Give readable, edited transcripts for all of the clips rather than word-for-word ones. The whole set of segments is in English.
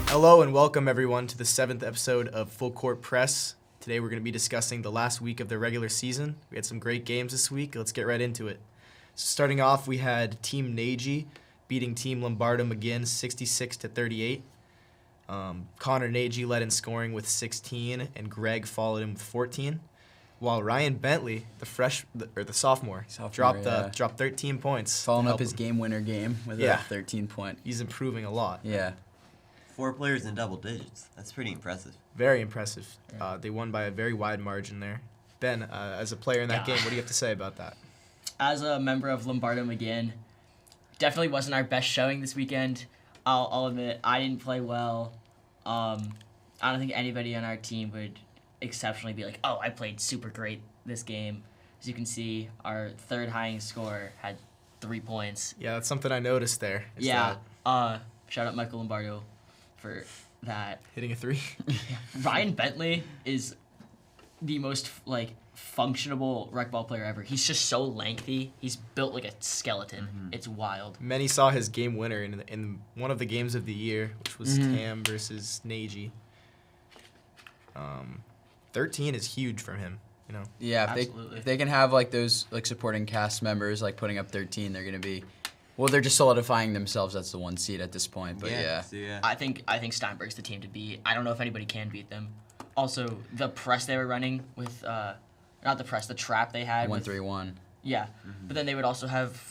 Hello and welcome everyone to the 7th episode of Full Court Press. Today we're going to be discussing the last week of the regular season. We had some great games this week. Let's get right into it. So starting off, we had Team Nagy beating Team Lombardo-McGinn 66-38. Connor Nagy led in scoring with 16, and Greg followed him with 14. While Ryan Bentley, the sophomore dropped 13 points. Following up his game-winner game with a 13-point. He's improving a lot. Yeah. 4 players in double digits. That's pretty impressive. Very impressive. They won by a very wide margin there. Ben, as a player in that game, what do you have to say about that? As a member of Lombardo-McGinn, definitely wasn't our best showing this weekend. I'll admit, I didn't play well. I don't think anybody on our team would exceptionally be like, oh, I played super great this game. As you can see, our third highest scorer had 3 points. Yeah, that's something I noticed there. Shout out Michael Lombardo for that. Hitting a 3. Ryan Bentley is the most functionable RecBall player ever. He's just so lengthy. He's built like a skeleton. Mm-hmm. It's wild. Many saw his game winner in one of the games of the year, which was Tam versus Nagy. 13 is huge from him, you know. Yeah, if they can have those supporting cast members putting up 13, they're gonna be. Well, they're just solidifying themselves as the 1 seed at this point. But yeah. I think Steinberg's the team to beat. I don't know if anybody can beat them. Also, the press they were running with, not the press, the trap they had. 1-3-1. Yeah, but then they would also have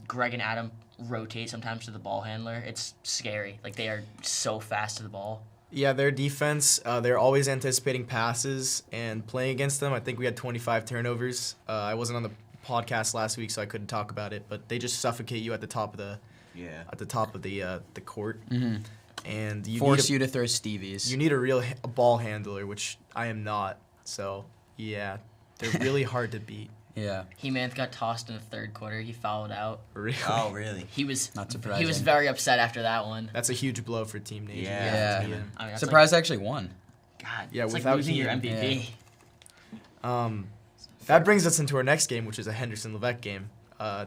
Greg and Adam rotate sometimes to the ball handler. It's scary. They are so fast to the ball. Yeah, their defense, they're always anticipating passes, and playing against them, I think we had 25 turnovers. I wasn't on the podcast last week, so I couldn't talk about it, but they just suffocate you at the top of the court. Mm-hmm. And you force you to throw Stevies. You need a real ball handler, which I am not. So, yeah, they're really hard to beat. Yeah. He-Man got tossed in the third quarter. He fouled out. Really? Oh, really? He was not surprising. He was very upset after that one. That's a huge blow for Team Nation. Yeah. I mean, surprised actually won. God. Yeah, it's without losing your MVP. Yeah. That brings us into our next game, which is a Henderson-Levesque game.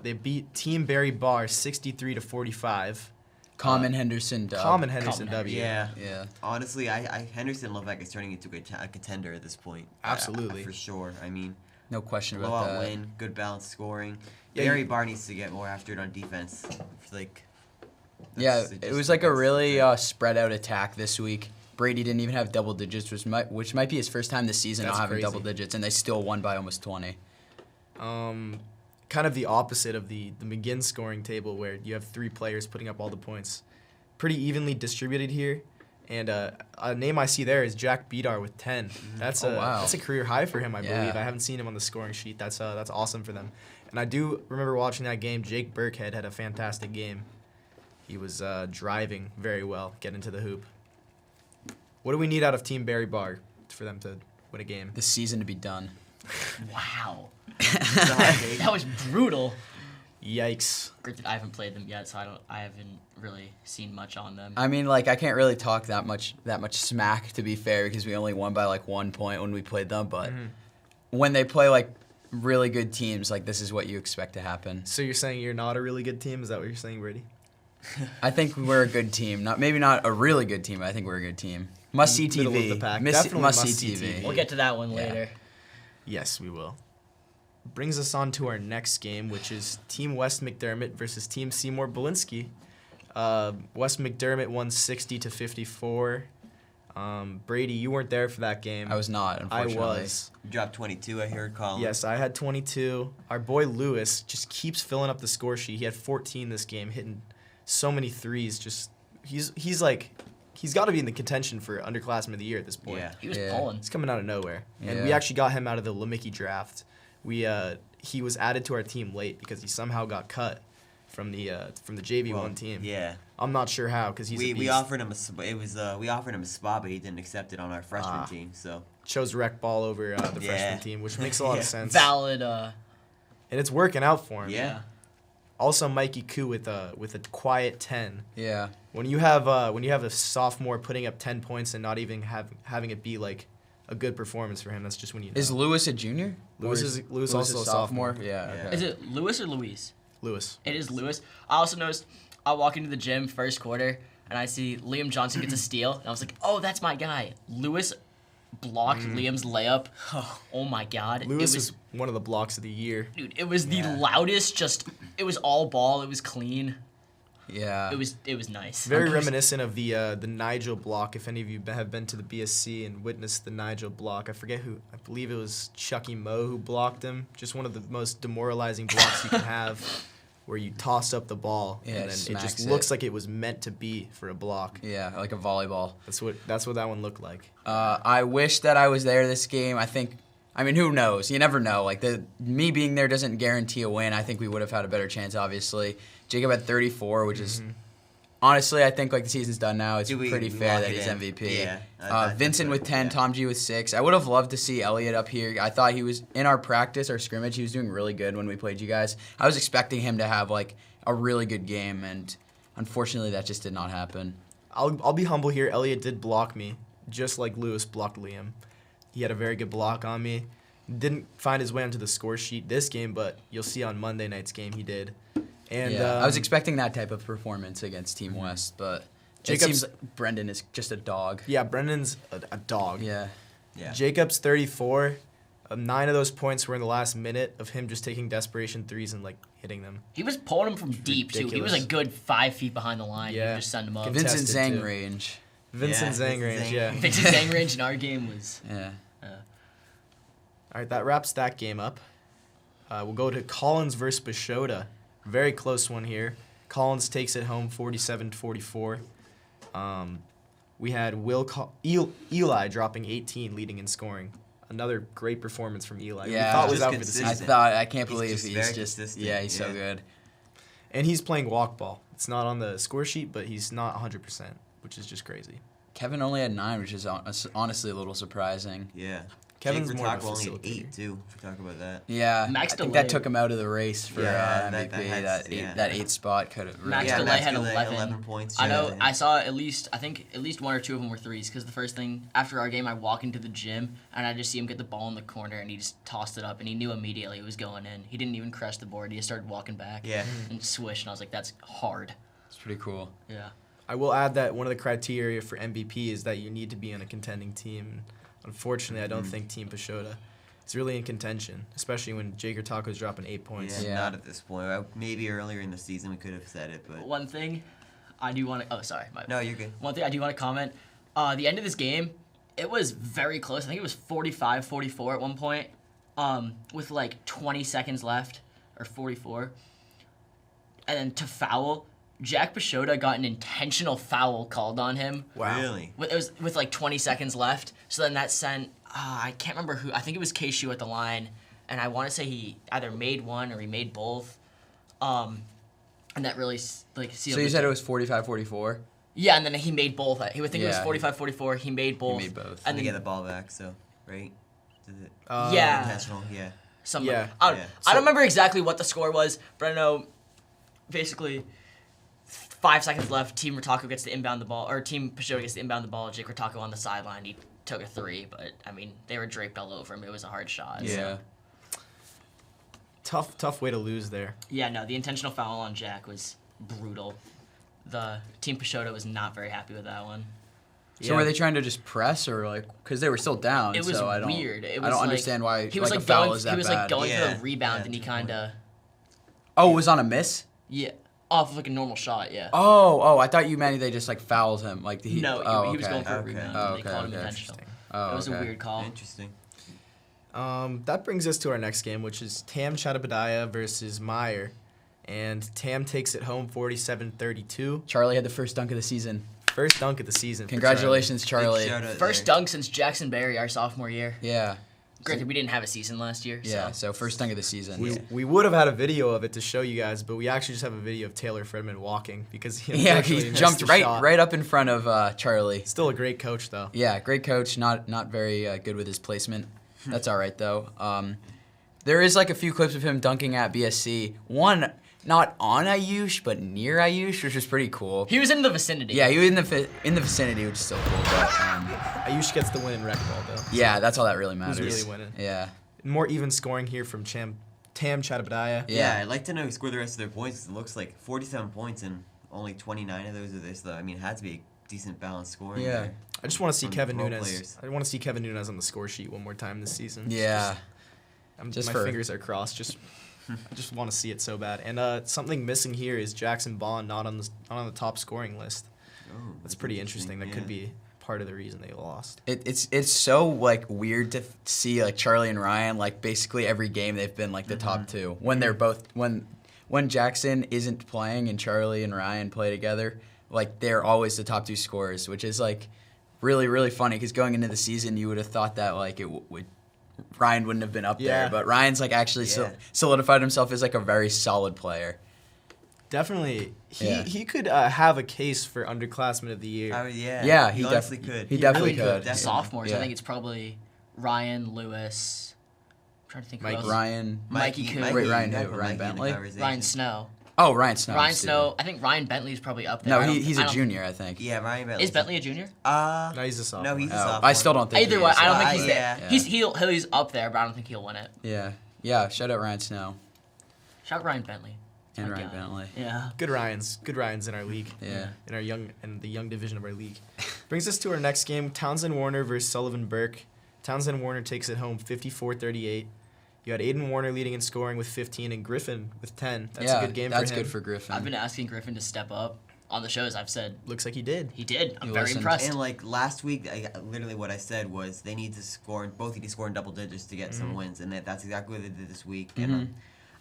They beat Team Barry Barr 63-45. Common Henderson W. Yeah. Honestly, Henderson-Levesque is turning into a contender at this point. Absolutely. For sure. I mean, no question about blowout that. win, good balanced scoring. Yeah, Barry Barr needs to get more after it on defense. It was a really spread out attack this week. Brady didn't even have double digits, which might be his first time this season not having double digits, and they still won by almost 20. Kind of the opposite of the McGinn scoring table, where you have 3 players putting up all the points. Pretty evenly distributed here. And a name I see there is Jack Bedar with 10. That's a career high for him, I believe. I haven't seen him on the scoring sheet. That's awesome for them. And I do remember watching that game. Jake Burkhead had a fantastic game. He was driving very well, getting to the hoop. What do we need out of Team Barry Barr for them to win a game? The season to be done. Wow. That was brutal. Yikes. Granted, I haven't played them yet, so I haven't really seen much on them. I mean, I can't really talk that much smack, to be fair, because we only won by 1 point when we played them. But when they play really good teams, this is what you expect to happen. So you're saying you're not a really good team? Is that what you're saying, Brady? I think we're a good team. Maybe not a really good team, but I think we're a good team. Must see TV. Middle of the pack. Definitely must see TV. We'll get to that one later. Yes, we will. Brings us on to our next game, which is Team West McDermott versus Team Seymour Belinsky. West McDermott won 60-54. Brady, you weren't there for that game. I was not, unfortunately. I was. You dropped 22, I heard, Colin. Yes, I had 22. Our boy Lewis just keeps filling up the score sheet. He had 14 this game, hitting so many threes. Just he's got to be in the contention for underclassman of the year at this point. Yeah. He was pulling. He's coming out of nowhere. And we actually got him out of the Lemicki draft. He was added to our team late because he somehow got cut from the JV1 team. Yeah. I'm not sure how, because we offered him a spot, but he didn't accept it on our freshman team. So chose RecBall over the freshman team, which makes a lot of sense. Valid. And it's working out for him. Yeah. Also, Mikey Koo with a quiet 10. Yeah. When you have a sophomore putting up 10 points and not even having it be a good performance for him, that's just when you know. Is Lewis a junior? Lewis is also a sophomore. Yeah. Okay. Is it Lewis or Louise? Lewis. It is Lewis. I also noticed I walk into the gym first quarter. and I see Liam Johnson gets a steal, and I was like, oh, that's my guy. Lewis blocked Liam's layup. Oh my God. Lewis was one of the blocks of the year. Dude, it was the loudest, it was all ball, it was clean. Yeah. It was nice. Very reminiscent of the Nigel block. If any of you have been to the BSC and witnessed the Nigel block, I forget who. I believe it was Chucky Moe who blocked him. Just one of the most demoralizing blocks you can have, where you toss up the ball and then it just looks like it was meant to be for a block. Yeah, like a volleyball. That's what that one looked like. I wish that I was there this game. I mean, who knows? You never know. Like me being there doesn't guarantee a win. I think we would have had a better chance, obviously. Jacob had 34, which is honestly, I think like the season's done now. It's pretty fair that he's MVP. Yeah, Vincent with 10, Tom G with 6. I would have loved to see Elliot up here. I thought he was in our practice, our scrimmage. He was doing really good when we played you guys. I was expecting him to have like a really good game, and unfortunately, that just did not happen. I'll be humble here. Elliot did block me, just like Lewis blocked Liam. He had a very good block on me. Didn't find his way onto the score sheet this game, but you'll see on Monday night's game he did. And I was expecting that type of performance against Team West, but it seems like Brendan is just a dog. Yeah, Brendan's a dog. Yeah. Jacob's 34. 9 of those points were in the last minute of him just taking desperation threes and like hitting them. He was pulling them from deep too. He was a good 5 feet behind the line. Yeah. You just send him up. Vincent Zhang too. range. Vincent Zhang range, yeah. Vincent Zhang range in our game was. Yeah. All right, that wraps that game up. We'll go to Collins versus Bashota. Very close one here. Collins takes it home 47-44. We had Eli dropping 18, leading in scoring. Another great performance from Eli. Yeah, we thought was just out for the season. I can't believe just he's very just consistent. yeah, he's so good. And he's playing walk ball. It's not on the score sheet, but he's not 100%, which is just crazy. Kevin only had 9, which is honestly a little surprising. Yeah. Kevin's Jake more of a only had facilitator. 8 too. If we talk about that. Yeah, Max I think DeLay. that took him out of the race for MVP. that That 8 spot could have. Max Yeah, DeLay Max had DeLay, 11. points. I know. Yeah. I saw at least 1 or 2 of them were threes. Because the first thing after our game, I walk into the gym and I just see him get the ball in the corner and he just tossed it up and he knew immediately it was going in. He didn't even crush the board. He just started walking back. Yeah. And swish and I was like, that's hard. It's pretty cool. Yeah. I will add that one of the criteria for MVP is that you need to be on a contending team. Unfortunately, I don't think Team Pashota is really in contention, especially when Jake Taco's dropping 8 points. Yeah, not at this point. Maybe earlier in the season we could have said it, but One thing I do want to. Oh, sorry. no, you're good. One thing I do want to comment. The end of this game, it was very close. I think it was 45-44 at one point, with like 20 seconds left, or 44. And then to foul, Jack Pashota got an intentional foul called on him. Wow. Really? It was with like 20 seconds left. So then that sent, I can't remember who, I think it was K-Shu at the line. And I want to say he either made one or he made both. And that really like sealed So you the said game. it was 45-44? Yeah, and then he made both. I would think Yeah. it was 45-44. He made both. He made both. And They then get the ball back, so right? Did it Yeah. intentional? Yeah. some. Yeah. I Yeah. don't remember exactly what the score was, but I know basically 5 seconds left. Team Ritako gets to inbound the ball, or Team Pashota gets to inbound the ball. Jake Ritako on the sideline. He took a 3, but I mean they were draped all over him. It was a hard shot. Yeah. So. Tough way to lose there. Yeah, no, the intentional foul on Jack was brutal. The Team Pashota was not very happy with that one. So were they trying to just press or like because they were still down? It was so I don't, weird. It was I don't like, understand why he was like like a foul going. is that He was bad. like going for Yeah. the rebound, Yeah, and he good point. kind of Oh, it was on a miss? off of like a normal shot. Yeah. Oh, I thought you meant they just like fouled him. Like he No, oh, he was okay. going for a Okay. rebound. Oh, and they okay, called him okay. intentional. Oh, It was okay. a weird call. Interesting. That brings us to our next game, which is Tam Chattopadhyay versus Meyer. And Tam takes it home 47-32. Charlie had the first dunk of the season. First dunk of the season. for Congratulations, Charlie. Big shout out First there. dunk since Jackson Berry our sophomore year. Yeah. Granted, we didn't have a season last year. Yeah, So. so first dunk of the season. Charlie. We would have had a video of it to show you guys, but we actually just have a video of Taylor Fredman walking because he Yeah, unfortunately he missed jumped the right shot. up in front of Charlie. Still a great coach, though. Yeah, great coach. Not very good with his placement. That's all right though. There is like a few clips of him dunking at BSC. One not on Ayush, but near Ayush, which was pretty cool. He was in the vicinity. Yeah, he was in the vicinity, which is still cool. But Ayush gets the win in RecBall, though. yeah, that's all that really matters. really winning? Yeah. More even scoring here from Tam Chattopadhyay. Yeah. Yeah, I'd like to know who scored the rest of their points. It looks like 47 points in only 29 of those are this, though. I mean, it had to be a decent balanced scoring. Yeah. there I just want to see from Kevin role Nunes. players. I want to see Kevin Nunes on the score sheet one more time this season. Yeah. My fingers are crossed. I just want to see it so bad. And something missing here is Jackson Bond not on the top scoring list. Oh, That's pretty interesting. That yeah. could be part of the reason they lost. It's so like weird to see like Charlie and Ryan like basically every game they've been like the top two when they're both when Jackson isn't playing and Charlie and Ryan play together, like they're always the top two scorers, which is like really, really funny because going into the season you would have thought that like Ryan wouldn't have been up there, but Ryan's like actually solidified himself as like a very solid player. Definitely, he could have a case for underclassman of the year. Yeah, he honestly could. He definitely really could. Sophomores, Yeah. I think it's probably Ryan, Lewis. I'm trying to think who else. Ryan. Mikey Coon. Wait, Ryan you who? gotta put Ryan Mikey in the Bentley? conversation. Ryan Snow. Oh, Ryan Snow. Ryan Snow. I think Ryan Bentley's probably up there. No, I don't- he's I a don't- junior, I think. Yeah, Ryan Bentley. Is Bentley a junior? No, he's a sophomore. No, he's a Oh, sophomore. I still don't think Either he way, is. I don't think he's yeah. there. He's up there, but I don't think he'll win it. Yeah. Shout out Ryan Snow Shout out Ryan Bentley. and My Ryan guy. Bentley. Yeah. Good Ryans in our league. Yeah. In the young division of our league. Brings us to our next game, Townsend Warner versus Sullivan Burke. Townsend Warner takes it home 54-38. You had Aiden Warner leading in scoring with 15 and Griffin with 10. That's a good game for him. That's good for Griffin. I've been asking Griffin to step up on the shows. I've said Looks like he did. he did. I'm He very listened. impressed. And like last week, literally what I said was they need to score. Both need to score in double digits to get some wins, and that's exactly what they did this week. And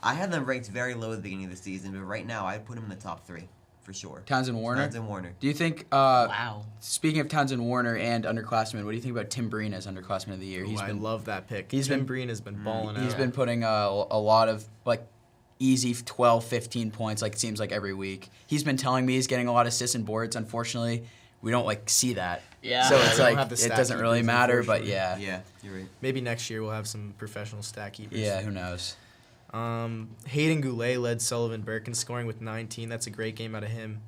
I had them ranked very low at the beginning of the season, but right now I'd put them in the top 3 for sure. Townsend Warner? Townsend Warner. Do you think, Wow. speaking of Townsend Warner and underclassmen, what do you think about Tim Breen as underclassman of the year? I love that pick. he's Tim been- Breen has been balling out. He's been putting a lot of like easy 12, 15 points, like it seems like every week. He's been telling me he's getting a lot of assists and boards. Unfortunately, we don't like see that. Yeah. So Yeah, it's we don't like have the it stat doesn't really keepers, matter, but unfortunately. yeah. Yeah, you're right. Maybe next year we'll have some professional stat keepers. Yeah, who knows? Hayden Goulet led Sullivan Burke in scoring with 19. That's a great game out of him.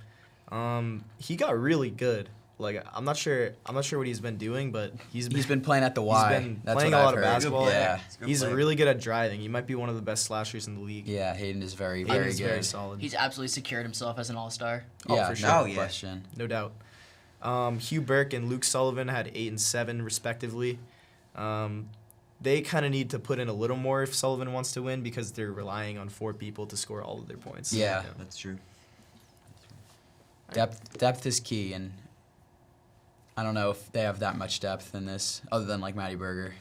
He got really good. Like I'm not sure what he's been doing, but he's been playing at the Y. He's been That's playing what a I've lot of heard. basketball. Yeah. He's player. really good at driving. He might be one of the best slashers in the league. Yeah, Hayden is very, Hayden very is good. very solid. He's absolutely secured himself as an all-star. Yeah, for sure. no Oh, yeah. question. No doubt. Hugh Burke and Luke Sullivan had 8 and 7 respectively. They kind of need to put in a little more if Sullivan wants to win because they're relying on 4 people to score all of their points. Yeah. That's true. Depth is key, and I don't know if they have that much depth in this, other than like Matty Berger.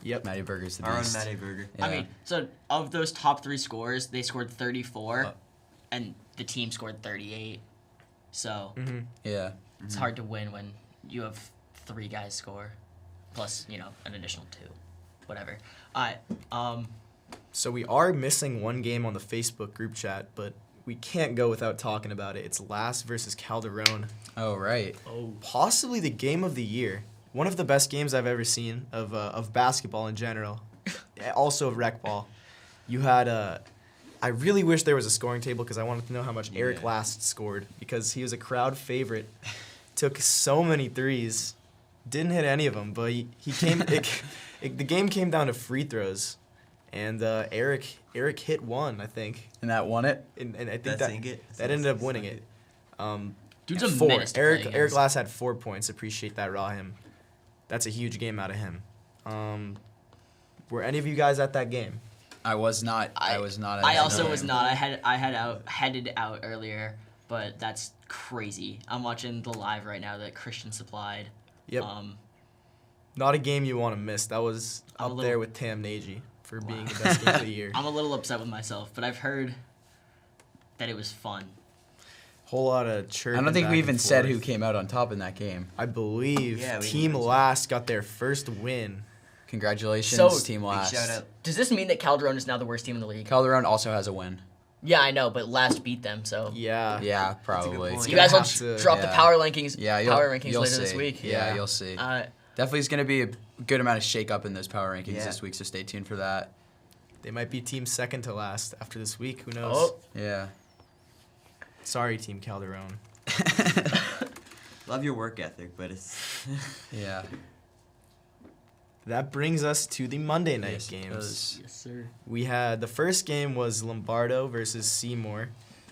Yep. Matty Berger's the Our own beast. Matty Berger. Yeah. I mean, so of those top 3 scores, they scored 34, and the team scored 38. So Mm-hmm. Yeah. it's hard to win when you have 3 guys score, plus an additional 2, whatever. So we are missing one game on the Facebook group chat, but we can't go without talking about it. It's Lass versus Calderon. Oh, right. Possibly the game of the year. One of the best games I've ever seen of basketball in general. Also of RecBall. You had I really wish there was a scoring table because I wanted to know how much Eric Yeah. Last scored because he was a crowd favorite. Took so many threes. Didn't hit any of them, but he came. The game came down to free throws, and Eric hit one, I think, And that won it? and I think That's that it. that ended up winning it. Dude's a 4. menace to play Eric against. Glass had 4 points. Appreciate that, Rahim. That's a huge game out of him. Were any of you guys at that game? I was not. I was not. At I that also game. was not. Headed out earlier, but that's crazy. I'm watching the live right now that Christian supplied. Yep. Um, Not a game you want to miss. That was I'm a up little- there with Tam Nagy for being the best game of the year. I'm a little upset with myself, but I've heard that it was fun. Whole lot of chirping. I don't think back we and even said forth. who came out on top in that game. I believe Yeah, we Team didn't mention Last got their first win. Congratulations, So, Team Big Last. shout out. Does this mean that Calderon is now the worst team in the league? Calderon also has a win. Yeah, I know, but Last beat them, so. Yeah. Yeah, a good probably. point. You guys will have to- drop the yeah. power rankings. Yeah, power rankings you'll later see. this week. Yeah, you'll see. Uh, Definitely is going to be a good amount of shake-up in those power rankings Yeah. this week, so stay tuned for that. They might be team second to last after this week. Who knows? oh, Yeah. Sorry, Team Calderon. Love your work ethic, but it's Yeah. That brings us to the Monday night Yes, it games. does. yes, sir. We had the first game was Lombardo versus Seymour.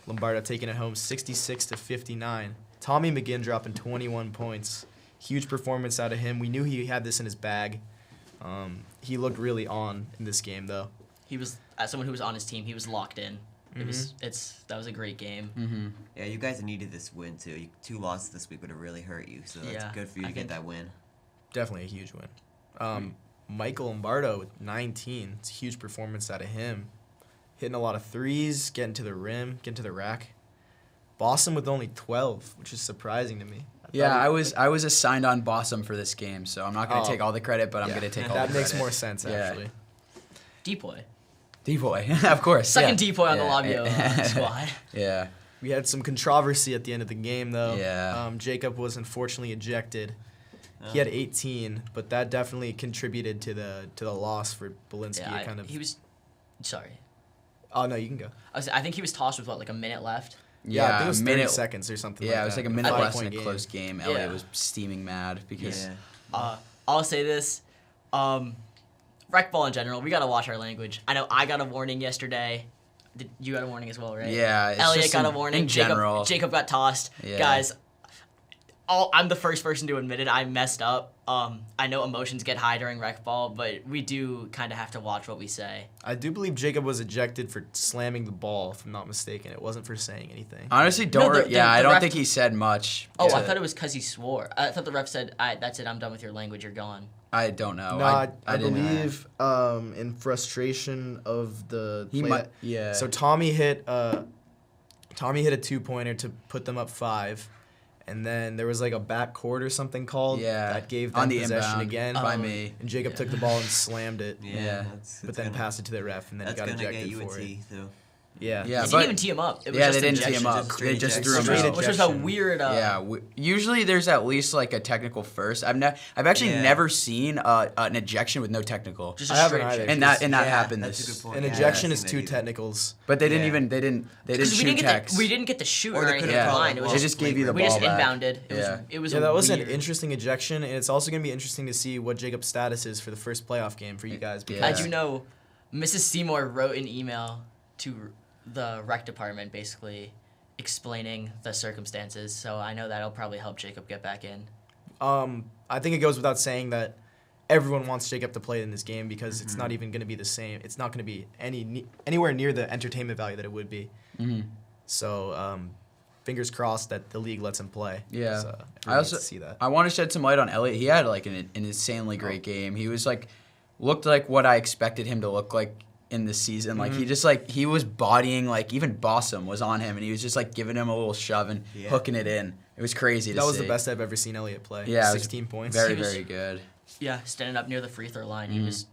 Lombardo taking it home 66-59. Tommy McGinn dropping 21 points. Huge performance out of him. We knew he had this in his bag. He looked really on in this game, though. He was, as someone who was on his team, he was locked in. That was a great game. Yeah, you guys needed this win too. 2 losses this week would have really hurt you, so that's good for you to get that win. Definitely a huge win. Michael Lombardo with 19. It's a huge performance out of him. Hitting a lot of threes, getting to the rim, getting to the rack. Boston with only 12, which is surprising to me. I was assigned on Bossum for this game, so I'm not going to take all the credit, but I'm going to take all the credit. That makes more sense, actually. D-boy. D-boy, of course. Second D-boy on the Labio squad. Yeah. We had some controversy at the end of the game, though. Yeah. Jacob was unfortunately ejected. He had 18, but that definitely contributed to the loss for Belinsky. Yeah, he was. Sorry. Oh no, you can go. I think he was tossed with like a minute left. Yeah, I think it was 30 seconds or something. Yeah, like it was that. like a minute less in a game. close game. Elliot was steaming mad because. Yeah. I'll say this. RecBall in general, we gotta watch our language. I know I got a warning yesterday. You got a warning as well, right? Yeah. Elliot got a warning. In general. Jacob got tossed. Yeah. Guys, I'm the first person to admit it. I messed up. I know emotions get high during RecBall, but we do kind of have to watch what we say. I do believe Jacob was ejected for slamming the ball, if I'm not mistaken. It wasn't for saying anything. Honestly, I don't think he said much. Oh, I thought it was because he swore. I thought the ref said, "That's it. I'm done with your language. You're gone." I don't know. No, I believe in frustration of the play. Yeah. So Tommy hit a 2-pointer to put them up 5. And then there was like a backcourt or something called that gave them possession again by me. And Jacob took the ball and slammed it. Yeah. But then passed it to the ref, and then he got ejected for it. Though. Yeah. They didn't even tee him up. It was they just didn't ejection. tee him up. They just threw him Straight out. Which was a weird. Usually there's at least like a technical first. I've actually never seen an ejection with no technical. Just I haven't either. And that happened. That's a good point. An ejection is 2 technicals. But they didn't shoot checks. We didn't get the shoot Or or they anything could've in called line. it. It was They just just gave you the we ball just back. inbounded. It was that was an weird. interesting ejection, and it's also going to be interesting to see what Jacob's status is for the first playoff game for you guys. As you know, Mrs. Seymour wrote an email to the rec department basically explaining the circumstances, so I know that'll probably help Jacob get back in. I think it goes without saying that everyone wants Jacob to play in this game because it's not even going to be the same. It's not going to be anywhere near the entertainment value that it would be. So fingers crossed that the league lets him play. Yeah. So I also see that. I want to shed some light on Elliot. He had like an insanely great game. He was looked like what I expected him to look like in this season. Like he was bodying, like even Bossum was on him and he was just like giving him a little shove and hooking it in. It was crazy to see. That was the best I've ever seen Elliot play. Yeah, 16 points. Very, very good. Yeah, standing up near the free throw line, he was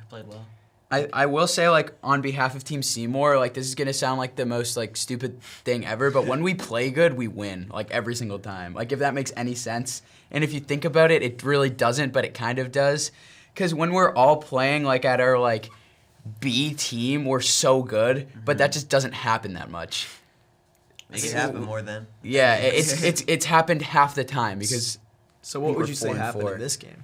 played well. I will say, like, on behalf of Team Seymour, like, this is going to sound like the most, like, stupid thing ever, but when we play good, we win, like, every single time. Like, if that makes any sense. And if you think about it, it really doesn't, but it kind of does. Because when we're all playing, like, at our, like, B team, we're so good, but that just doesn't happen that much. Make it happen more then. Yeah, it's happened half the time because... So what would you say 4-4. happened in this game?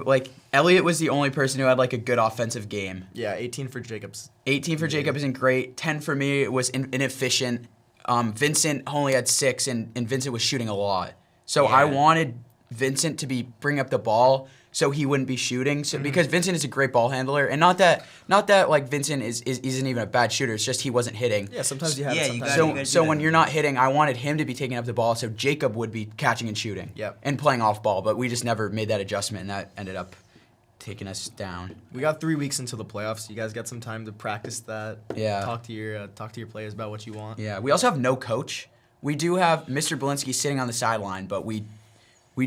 Like, Elliot was the only person who had, like, a good offensive game. Yeah, 18 for Jacobs. 18 for Jacob isn't great. 10 for me was inefficient. Vincent only had 6, and Vincent was shooting a lot. So I wanted Vincent to bring up the ball so he wouldn't be shooting. So because Vincent is a great ball handler, and not that like Vincent isn't even a bad shooter. It's just he wasn't hitting. Yeah, sometimes you have Yeah, it. you Sometimes gotta So when you're not hitting, I wanted him to be taking up the ball so Jacob would be catching and shooting. Yep. And playing off ball, but we just never made that adjustment, and that ended up taking us down. We got 3 weeks into the playoffs. You guys got some time to practice that. Yeah. Talk to your players about what you want. Yeah. We also have no coach. We do have Mr. Belinsky sitting on the sideline, but we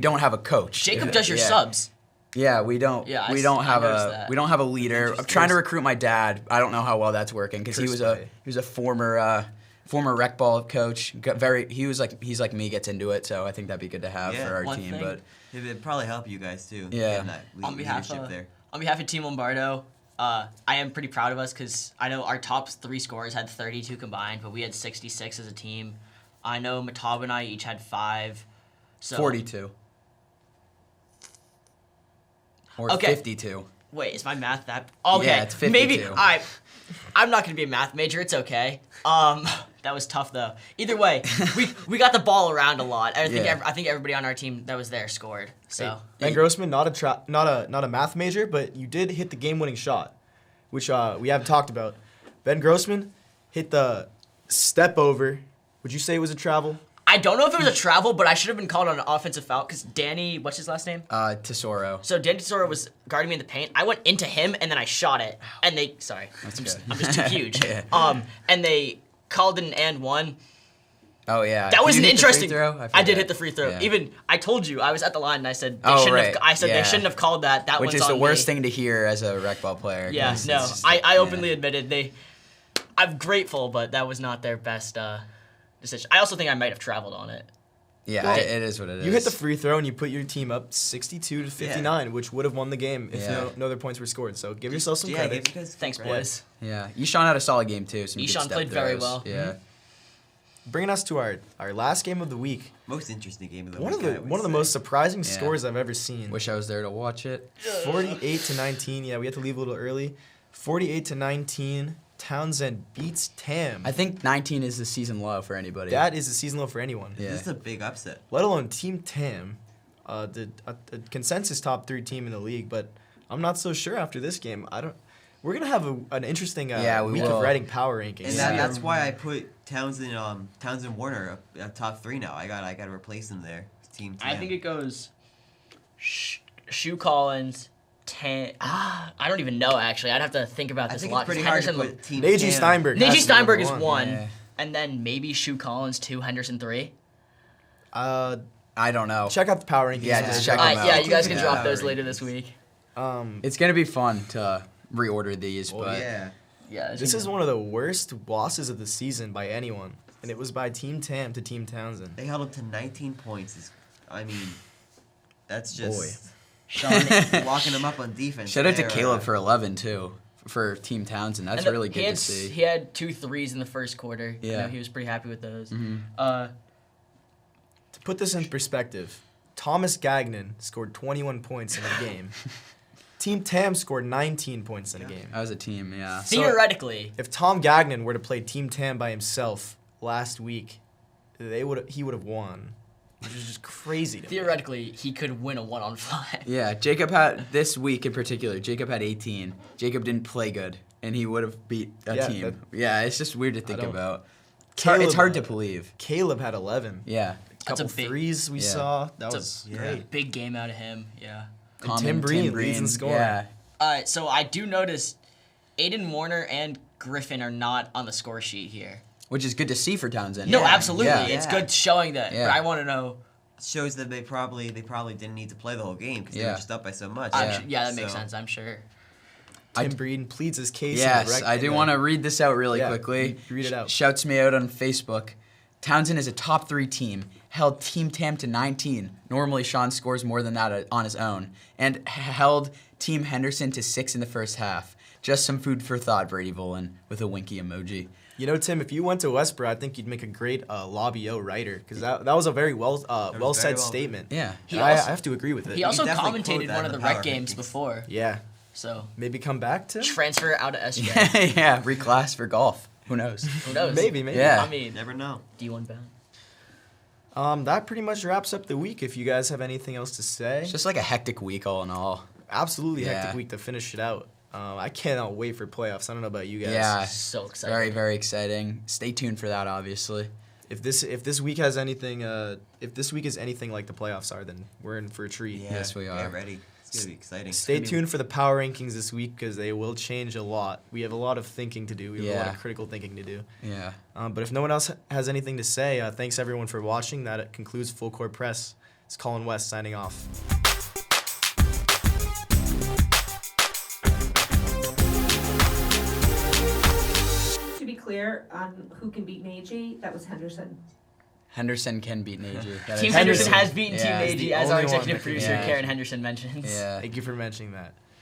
don't have a coach. Jacob does your subs. Yeah, we don't. Yeah, we don't I have noticed a that. we don't have a leader. I'm trying to recruit my dad. I don't know how well that's working because he was a former RecBall coach. He's like me, gets into it. So I think that'd be good to have for our One team. thing- But It'd probably help you guys too. Yeah. getting that On behalf of Team Lombardo, I am pretty proud of us because I know our top 3 scorers had 32 combined, but we had 66 as a team. I know Matab and I each had 5. So 42 or Okay. 52. Wait, is my math that? Okay, Yeah, it's 52. maybe I'm not gonna be a math major. It's okay. That was tough though. Either way, we got the ball around a lot. I think everybody on our team that was there scored. So Ben Grossman, not a math major, but you did hit the game-winning shot, which we haven't talked about. Ben Grossman hit the step over. Would you say it was a travel? I don't know if it was a travel, but I should have been called on an offensive foul because Danny, what's his last name? Tesoro. So Danny Tesoro was guarding me in the paint. I went into him and then I shot it, and they I'm just too huge. Yeah. And they called it an and one. Oh yeah. That was Did an you hit the free interesting. throw? I did hit the free throw. Yeah. Even I told you I was at the line and I said they Oh, shouldn't right. have. I said Yeah. they shouldn't have called that. That Which one's is the on worst me. thing to hear as a RecBall player. Yeah, 'cause no, it's just I openly admitted I'm grateful, but that was not their best decision. I also think I might have traveled on it. Yeah, Well, it is what it is. You hit the free throw and you put your team up 62-59, which would have won the game if no other points were scored. So give yourself some credit. give you guys Thanks, credit. boys. Yeah, Eshawn had a solid game too. Some good Eshawn step played very throws. well. Yeah. Bringing us to our last game of the week. Most interesting game of the One week. of the most surprising Yeah. scores I've ever seen. Wish I was there to watch it. 48-19. Yeah, we had to leave a little early. 48-19. Townsend beats Tam. I think 19 is the season low for anybody. That is a season low for anyone. Yeah. This is a big upset. Let alone Team Tam, the consensus top 3 team in the league. But I'm not so sure after this game. We're gonna have an interesting we week will. of writing power rankings. And Yeah. that's why I put Townsend Warner at top 3 now. I got to replace him there. Team. I think it goes Shoe Collins, I don't even know actually. I'd have to think about I this think a lot. it's pretty hard to Henderson- put Team Neji Tam. Steinberg. has Neji to be Steinberg is number 1, Yeah. and then maybe Shoe Collins 2, Henderson 3. I don't know. Check out the power rankings. Yeah, just check 'em out. Yeah, you guys can Yeah. drop those later this week. It's gonna be fun to reorder these, Well, but Yeah. Yeah, This is one of the worst losses of the season by anyone, and it was by Team Tam to Team Townsend. They held up to 19 points. That's just Boy. locking them up on defense. shout out to there, Caleb for 11 too for Team Townsend. That's really good to see. He had 2 threes in the first quarter. Yeah. You know, he was pretty happy with those. Mhm. To put this in perspective, Thomas Gagnon scored 21 points in a game. Team Tam scored 19 points in a game. That was a team, yeah. Theoretically, If Tom Gagnon were to play Team Tam by himself last week, he would have won, which is just crazy to me. theoretically, he could win a 1-on-5. Yeah, Jacob had, this week in particular, Jacob had 18. Jacob didn't play good, and he would have beat a Yeah, team. Yeah, it's just weird to think don't- about. Caleb, It's hard to believe. Caleb had 11. Yeah. That's a Couple big- threes we Yeah. saw. That That's was a- great. Big game out of him. Yeah. And Tim Breen leads in scoring. Yeah. All right, so I do notice Aiden Warner and Griffin are not on the score sheet here. Which is good to see for Townsend. No, Yeah. absolutely. Yeah. It's Yeah. good showing that. Yeah. But I want to know. shows that they probably didn't need to play the whole game because they Yeah. were just up by so much. Yeah. That makes So- sense, I'm sure. Tim Breen pleads his case. in the Yes, rec- I do in the- want to read this out really Yeah, quickly. read it out. Shouts me out on Facebook. Townsend is a top 3 team. Held Team Tam to 19. Normally, Sean scores more than that on his own. And held Team Henderson to 6 in the first half. Just some food for thought, Brady Volin, with a winky emoji. You know, Tim, if you went to Westborough, I think you'd make a great Lobby O writer because that was a very well said well- statement. Yeah. And I have to agree with it. He also definitely commentated quote that one in of the the rec power games rankings. before. Yeah, So maybe come back to transfer out of SJ. Yeah, reclass for golf. Who knows? Who knows? maybe. Yeah. I mean, Never know. D1 bound. That pretty much wraps up the week. If you guys have anything else to say, It's just like a hectic week all in all. absolutely Yeah. hectic week to finish it out. I cannot wait for playoffs. I don't know about you guys. Yeah. So excited. Very, very exciting. Stay tuned for that, obviously. If this week has anything, if this week is anything like the playoffs are, then we're in for a treat. Yeah, Yes, we are. Get ready. It's gonna be exciting. Stay tuned for the power rankings this week because they will change a lot. We have a lot of thinking to do. We have a lot Yeah. of critical thinking to do. Yeah. But if no one else has anything to say, thanks everyone for watching. That concludes Full Court Press. It's Colin West signing off. To be clear on who can beat Neji, that was Henderson. Henderson can beat Neji. That Team is- Henderson has beaten Yeah. Team He's AG the as our only one executive that can- producer yeah. Karen Henderson mentions. Yeah. Thank you for mentioning that.